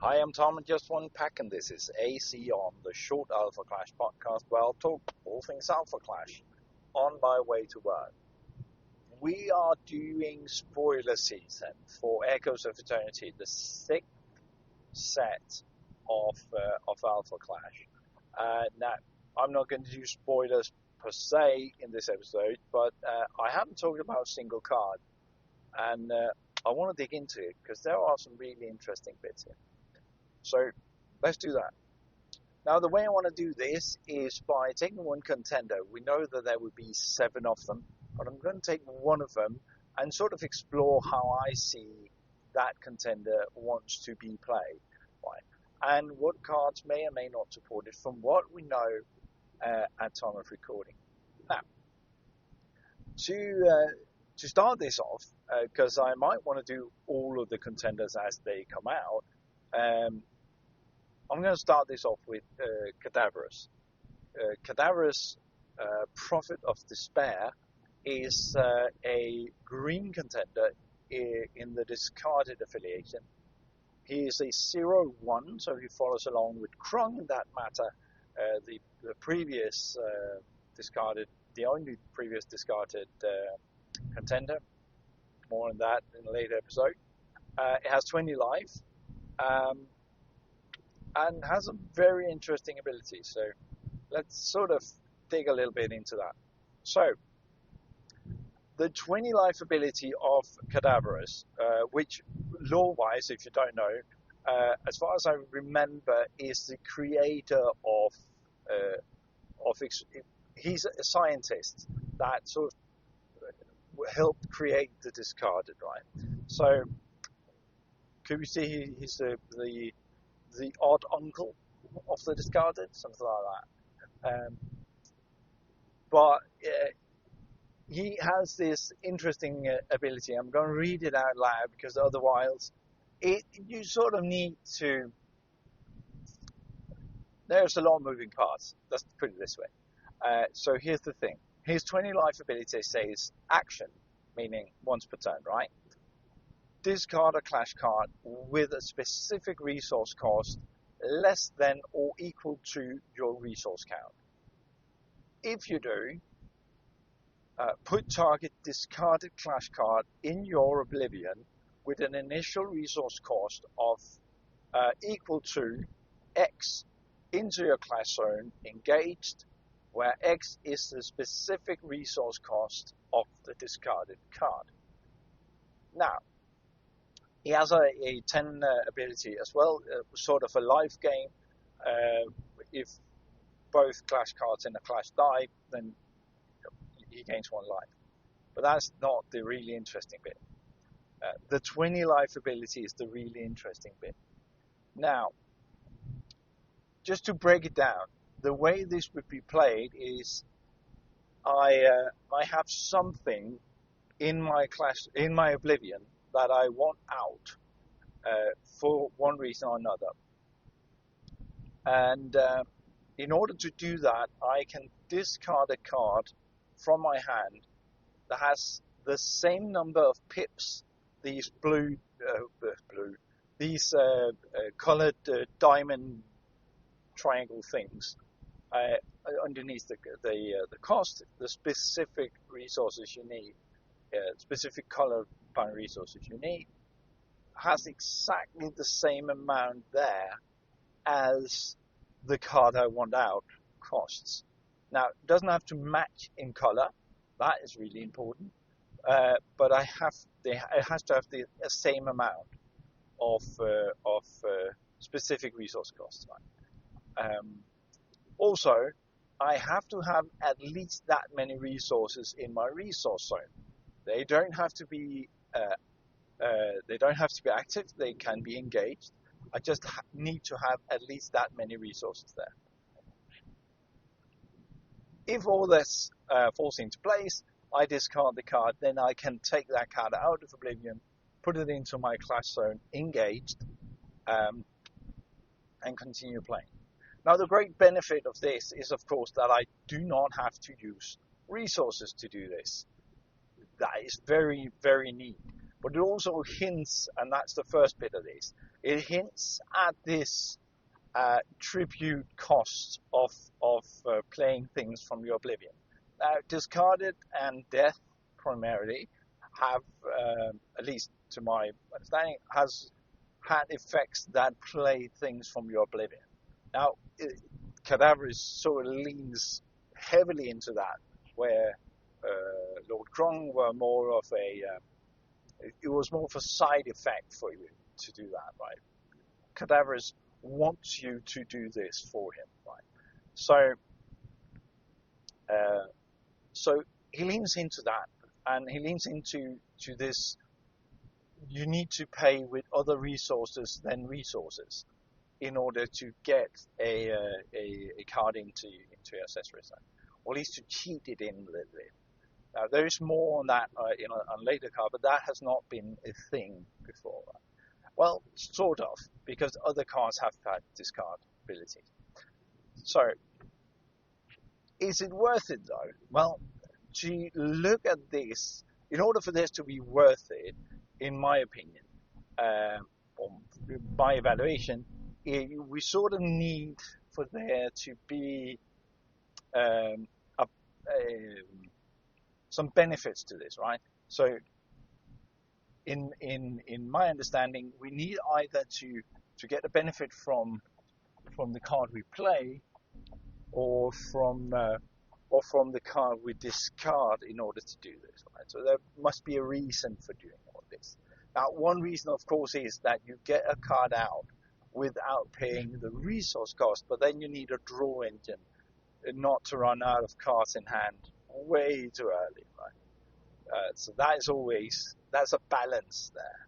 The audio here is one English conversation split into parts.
Hi, I'm Tom and just one pack, and this is AC on the short Alpha Clash podcast where I'll talk all things Alpha Clash on my way to work. We are doing spoiler season for Echoes of Eternity, the sixth set of Alpha Clash. Now, I'm not going to do spoilers per se in this episode, but I haven't talked about a single card, and I want to dig into it because there are some really interesting bits here. So let's do that. Now, the way I want to do this is by taking one contender. We know that there would be 7 of them, but I'm going to take one of them and sort of explore how I see that contender wants to be played, right? And what cards may or may not support it from what we know at time of recording. Now, to start this off, because I might want to do all of the contenders as they come out, I'm going to start this off with Cadavros. Cadavros, Prophet of Despair, is a green contender in the Discarded affiliation. He is a 0-1, so he follows along with Krung in that matter. The previous discarded, the only previous discarded contender. More on that in a later episode. It has 20 life. And has a very interesting ability. So let's sort of dig a little bit into that. So the 20 life ability of Cadavros, which lore-wise, if you don't know, as far as I remember, is the creator of he's a scientist that sort of helped create the Discarded, right? So could we see he's the odd uncle of the Discarded, something like that. But he has this interesting ability. I'm going to read it out loud because otherwise, you sort of need to. There's a lot of moving parts. Let's put it this way. So here's the thing. His 20 life ability says action, meaning once per turn, right? Discard a clash card with a specific resource cost less than or equal to your resource count. If you do, put target discarded clash card in your Oblivion with an initial resource cost of equal to X into your clash zone engaged, where X is the specific resource cost of the discarded card. Now, he has a 10 ability as well, sort of a life gain. If both clash cards in a clash die, then he gains 1 life. But that's not the really interesting bit. The 20 life ability is the really interesting bit. Now, just to break it down, the way this would be played is I have something in my Oblivion that I want out for one reason or another. And in order to do that, I can discard a card from my hand that has the same number of pips, these these colored diamond triangle things underneath the cost, the specific resources you need, specific color bound resources you need, has exactly the same amount there as the card I want out costs. Now, it doesn't have to match in color. That is really important. But it has to have the same amount of specific resource costs. Right? Also, I have to have at least that many resources in my resource zone. They don't have to be active. They can be engaged. I just need to have at least that many resources there. If all this falls into place, I discard the card. Then I can take that card out of Oblivion, put it into my clash zone, engaged, and continue playing. Now, the great benefit of this is, of course, that I do not have to use resources to do this. That is very, very neat. but it also hints, and that's the first bit of this, it hints at this tribute cost of playing things from your oblivion. Now, discarded and death primarily have, at least to my understanding, has had effects that play things from your oblivion. Now, Cadavros sort of leans heavily into that, where Lord Krong were more of a, it was more of a side effect for you to do that, right? Cadavros wants you to do this for him, right? So he leans into that, and he leans into this. You need to pay with other resources than resources in order to get a card into your accessory set, or at least to cheat it in a little bit. Now, there is more on that on later card, but that has not been a thing before. Well, sort of, because other cards have had discard abilities. So, is it worth it though? Well, to look at this, in order for this to be worth it, in my opinion, or my evaluation, we sort of need for there to be some benefits to this, right? So, in my understanding, we need either to get a benefit from the card we play, or from the card we discard in order to do this, right? So there must be a reason for doing all this. Now, one reason, of course, is that you get a card out without paying the resource cost, but then you need a draw engine not to run out of cards in hand way too early, right? So that's a balance there.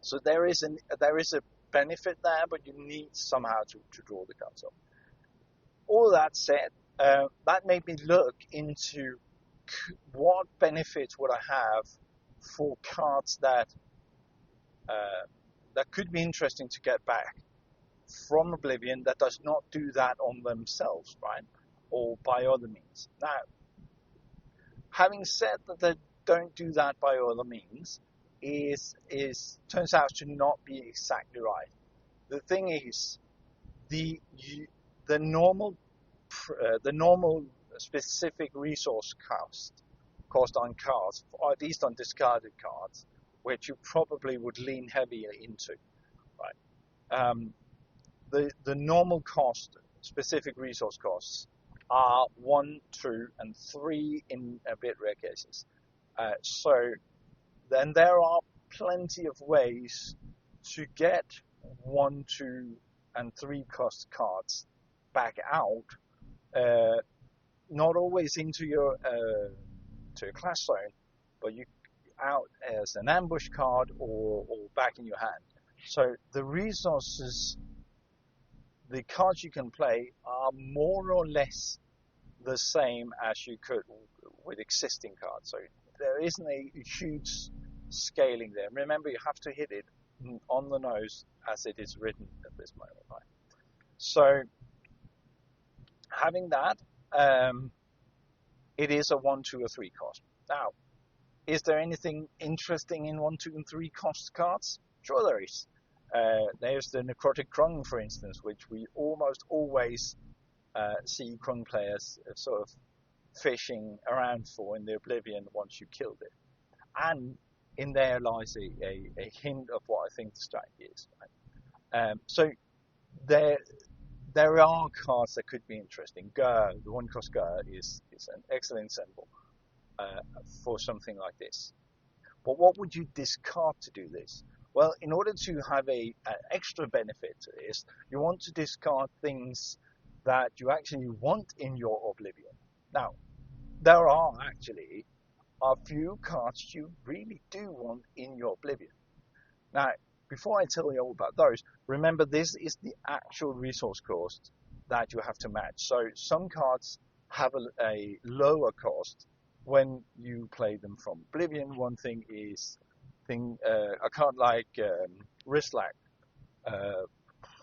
So there is a benefit there, but you need somehow to draw the cards up. All that said, that made me look into what benefits would I have for cards that could be interesting to get back from Oblivion that does not do that on themselves, right? Or by other means. Now, having said that they don't do that by other means, turns out to not be exactly right. The thing is, the normal specific resource cost on cards, or at least on discarded cards, which you probably would lean heavily into, right? The normal cost, specific resource costs, are 1, 2, and 3 in a bit rare cases. So then there are plenty of ways to get 1, 2, and 3 cost cards back out. Not always into your clash zone, but you out as an ambush card or back in your hand. So the resources, the cards you can play, are more or less the same as you could with existing cards. So there isn't a huge scaling there. Remember, you have to hit it on the nose as it is written at this moment, right? So having that, it is a 1, 2, or 3 cost. Now, is there anything interesting in 1, 2, and 3 cost cards? Sure there is. There's the Necrotic Krung, for instance, which we almost always see Krung players sort of fishing around for in the Oblivion once you killed it. And in there lies a hint of what I think the strategy is. Right? So there are cards that could be interesting. Gur, the 1 cost Gur, is an excellent symbol for something like this. But what would you discard to do this? Well, in order to have an extra benefit to this, you want to discard things that you actually want in your Oblivion. Now, there are actually a few cards you really do want in your Oblivion. Now, before I tell you all about those, remember this is the actual resource cost that you have to match. So some cards have a lower cost when you play them from Oblivion. One thing is a card like Rislack.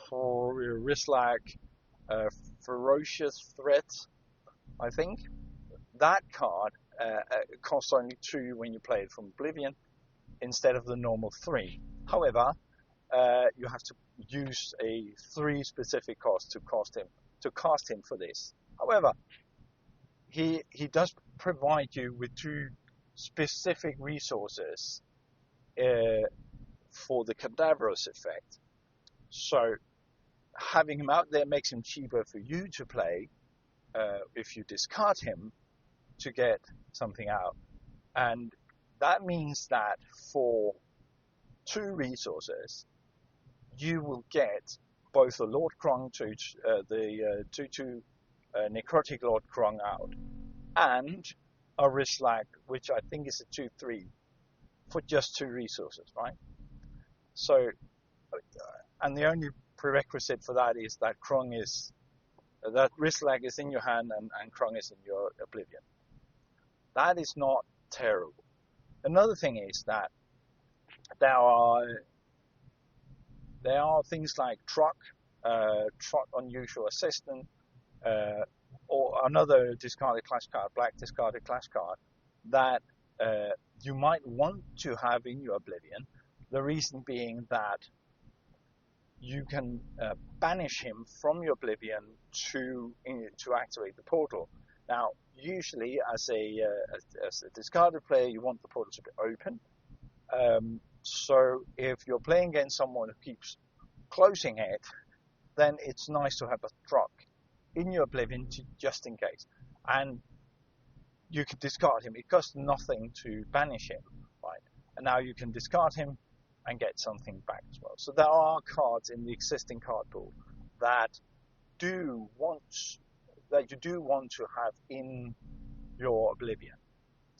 For Rislack, Ferocious Threat, I think. That card costs only 2 when you play it from Oblivion instead of the normal 3. However, you have to use a 3 specific cost to cast him for this. However, he does provide you with 2 specific resources for the Cadavros effect. So having him out there makes him cheaper for you to play if you discard him to get something out. And that means that for 2 resources, you will get both the Lord Krong the 2/2 Necrotic Lord Krong out, and a Rislag, which I think is a 2/3 for just 2 resources, right? So, and the only prerequisite for that is that that Rislag is in your hand and Krong is in your Oblivion. That is not terrible. Another thing is that there are things like Truck Unusual Assistant, or another discarded clash card, black discarded clash card, that you might want to have in your Oblivion. The reason being that you can banish him from your Oblivion to activate the portal. Now, usually as a discarded player, you want the portal to be open. So if you're playing against someone who keeps closing it, then it's nice to have a Truck in your Oblivion just in case. And you can discard him. It costs nothing to banish him, right? And now you can discard him and get something back as well. So there are cards in the existing card pool that you do want to have in your Oblivion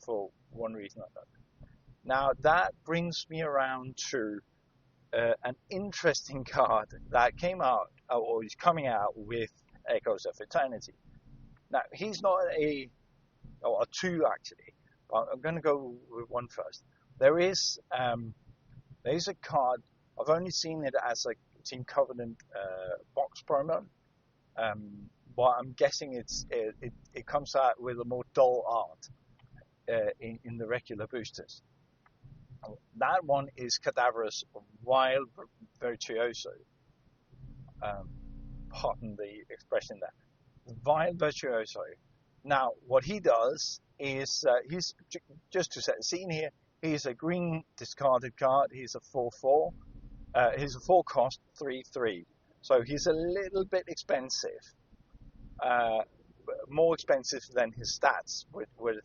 for one reason or another. Now that brings me around to an interesting card that came out or is coming out with Echoes of Eternity. Now he's not a 2 actually, but I'm going to go with one first. There is a card. I've only seen it as a Team Covenant box promo, but I'm guessing it comes out with a more dull art in the regular boosters. That one is Cadavros Wild Virtuoso. Pardon the expression there. Wild Virtuoso. Now, what he does is, he's just to set the scene here, he's a green discarded card. He's a 4/4. He's a 4 cost 3/3. So he's a little bit expensive. More expensive than his stats would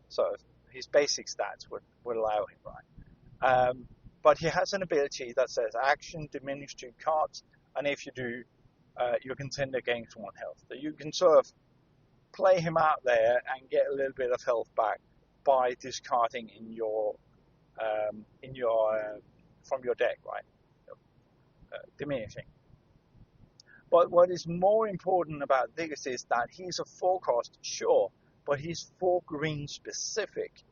so his basic stats would allow him, right? But he has an ability that says action diminish 2 cards, and if you do, your contender gains 1 health. So you can sort of play him out there and get a little bit of health back by discarding from your deck, right? Diminishing. But what is more important about this is that he's a 4 cost, sure, but he's 4 green specific.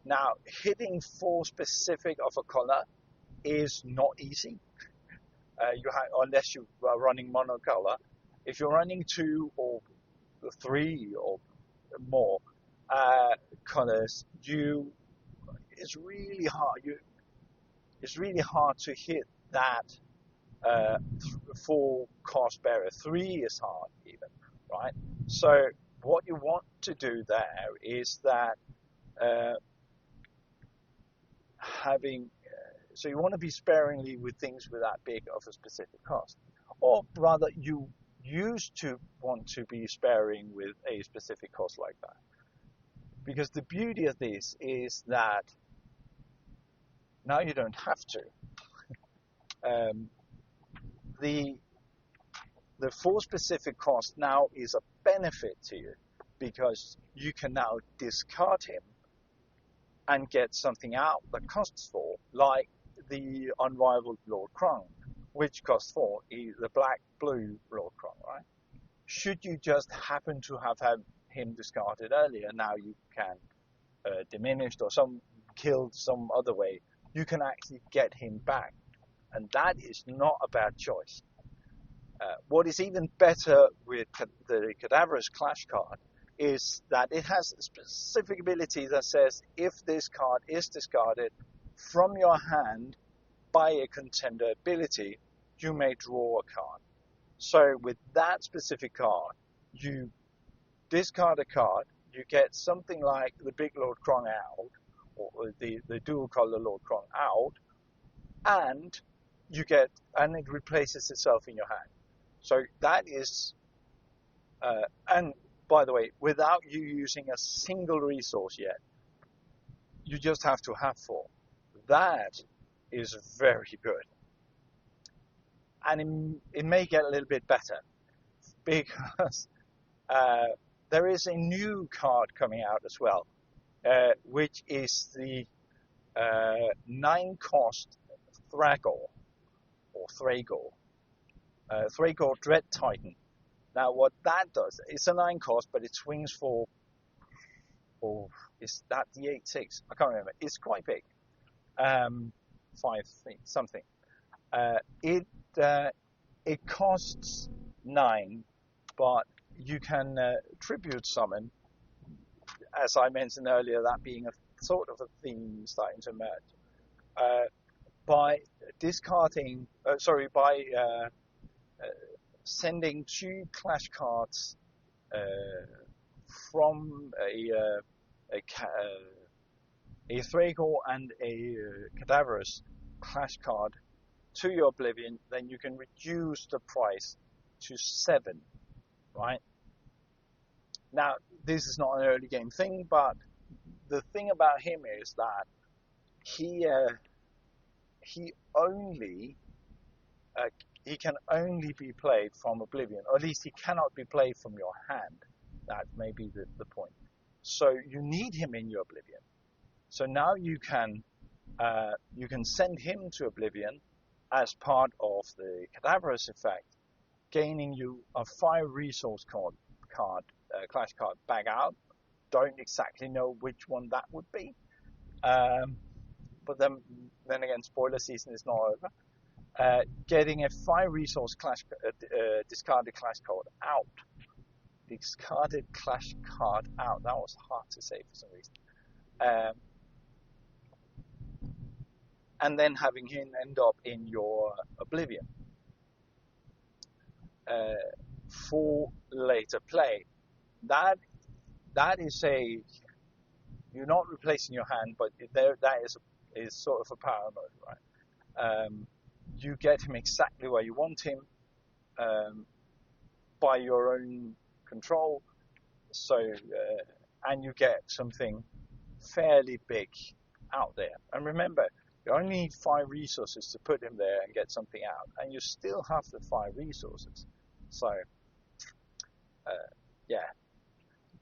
Now, hitting 4 specific of a color is not easy. Unless you are running monocolor. If you're running 2 or 3 or more colors, it's really hard. It's really hard to hit that 4 cost barrier. 3 is hard even, right? So what you want to do there is that so you want to be sparingly with things with that big of a specific cost, or rather you used to want to be sparing with a specific cost like that, because the beauty of this is that now you don't have to. The 4 specific cost now is a benefit to you, because you can now discard him and get something out that costs 4, like the Unrivaled Lord Krong, which costs 4, the black-blue Lord Krong, right? Should you just happen to have had him discarded earlier, now you can diminished or killed some other way, you can actually get him back. And that is not a bad choice. What is even better with the Cadavros Clash card is that it has a specific ability that says if this card is discarded from your hand by a contender ability, you may draw a card. So with that specific card, you discard a card, you get something like the Big Lord Krong out, or the dual color Lord Krong out, and it replaces itself in your hand. So that is, and by the way, without you using a single resource yet, you just have to have 4. That is very good. And it may get a little bit better, because there is a new card coming out as well, which is the 9-cost Thragor, or Thragor, Thragor Dread Titan. Now, what that does, it's a 9-cost, but it swings for, is that the 8/6? I can't remember. It's quite big. 5 something. It costs 9, but you can tribute summon, as I mentioned earlier, that being a sort of a theme starting to emerge, by discarding, by sending 2 clash cards from a Thragor and a Cadavros clash card to your Oblivion, then you can reduce the price to 7, right? Now, this is not an early game thing, but the thing about him is that he can only be played from Oblivion, or at least he cannot be played from your hand. That may be the point. So you need him in your Oblivion. So now you can send him to Oblivion as part of the Cadavros effect, gaining you a 5 resource clash card back out. Don't exactly know which one that would be, but then again, spoiler season is not over. Getting a 5 resource discarded clash card out. Discarded clash card out. That was hard to say for some reason. And then having him end up in your Oblivion for later play. That is you're not replacing your hand, but that is sort of a power mode, right? You get him exactly where you want him, by your own control. So and you get something fairly big out there. And remember, you only need 5 resources to put him there and get something out, and you still have the 5 resources. So yeah,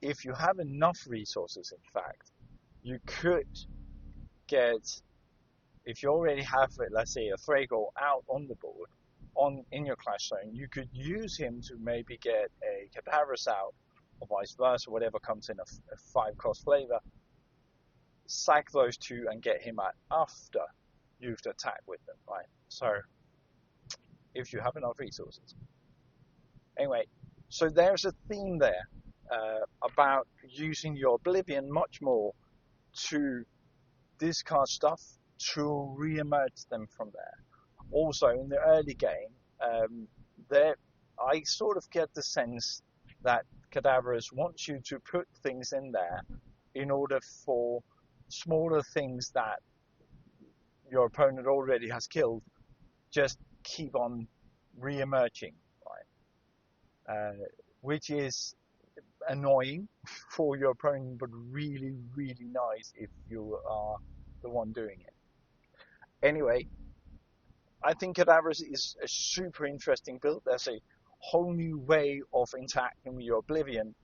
if you have enough resources, in fact, you could get, if you already have, let's say, a Thragor out on the board, in your clash zone, you could use him to maybe get a Cadavros out, or vice versa, whatever comes in a 5-cost flavor. Sack those 2 and get him out after you've attacked with them, right? So, if you have enough resources. Anyway, so there's a theme there about using your Oblivion much more to discard stuff to re-emerge them from there. Also, in the early game, I sort of get the sense that Cadavros wants you to put things in there in order for smaller things that your opponent already has killed just keep on re-emerging, right? Which is annoying for your opponent, but really, really nice if you are the one doing it. Anyway, I think Cadavros is a super interesting build. There's a whole new way of interacting with your Oblivion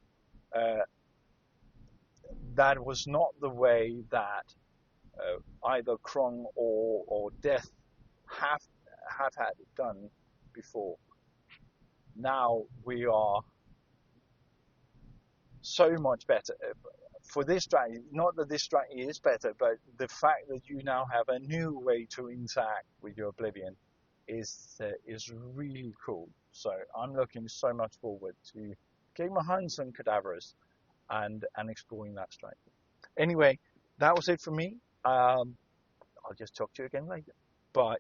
that was not the way that either Krong or Death have had it done before. Now we are so much better for this strategy. Not that this strategy is better, but the fact that you now have a new way to interact with your Oblivion is really cool. So I'm looking so much forward to getting my hands on Cadavros and exploring that strategy. Anyway, that was it for me. I'll just talk to you again later. Bye.